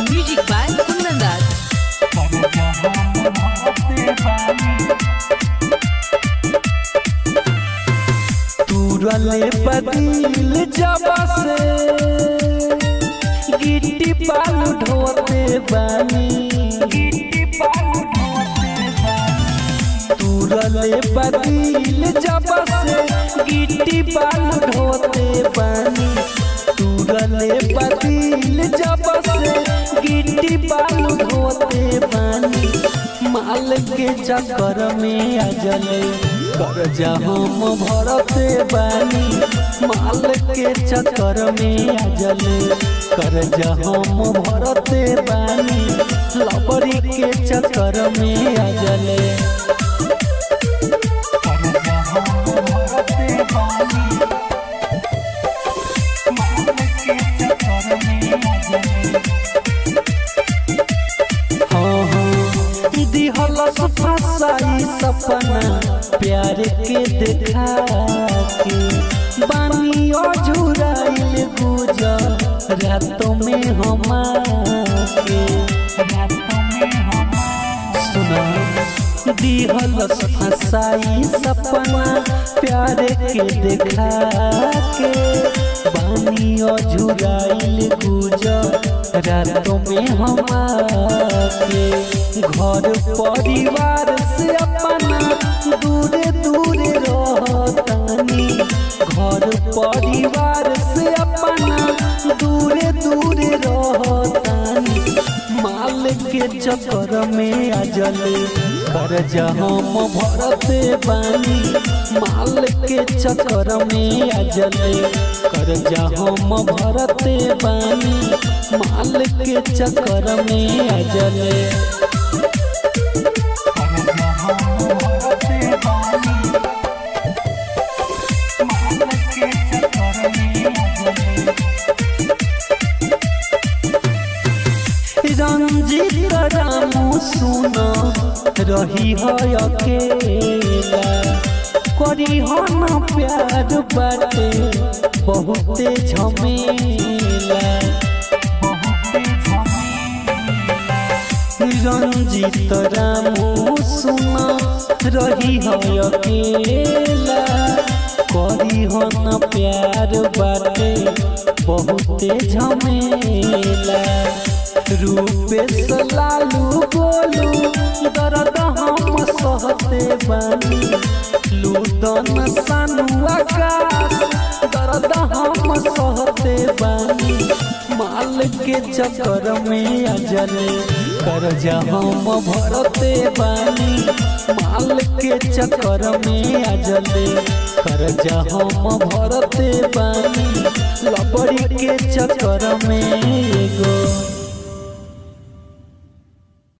Music by कुंदन दास। तुरले बदील जब से गिट्टी बालू ढोते बानी, तुरले बदील जब से गिट्टी बालू ढोते बानी, तुरले बदील जब से गिट्टी बालू ढोते बानी। माल के चक्कर में अजले कर्जा हम भरते बानी, माल के चक्कर में अजले कर्जा हम भरते बानी, लबड़ी के चक्कर में अजले कर्जा हम भरते बानी, माल के चक्कर में अजले। दिहलस फसाई सपना प्यार के देखा के, बानी अझुराइल गुजर रातों में हमारे, सुना दिहलस फसाई सपना प्यार के देखा के, बानी अझुराइल गुजर रातों में हमारे। घर परिवार से अपना दूरे दूरे रहतानी, घर परिवार से अपना दूरे दूरे रहतानी। माल के चक्कर में अजले कर्जा हम भरते बानी, माल के चक्कर में अजले कर्जा हम भरते बानी, माल के चक्कर में अजले कर्जा हम भरते बानी, माल के चक्कर में अजले। रंजीत रामू सुनो रही है अकेला, करी हो न प्यार बाटे बहुते झमेला, रंजीत रामू सुनो रही है अकेला, करी हो न प्यार बाटे बहुते झमेला। रूपेश लालू बोलू दर्द हम सहते बानी, लूदन सानू आकाश दर्द हम सहते बानी। माल के चक्कर में अजले कर्जा हम भरते बानी, माल के चक्कर में अजले कर्जा हम भरते बानी, लबड़ी के चक्कर में एगो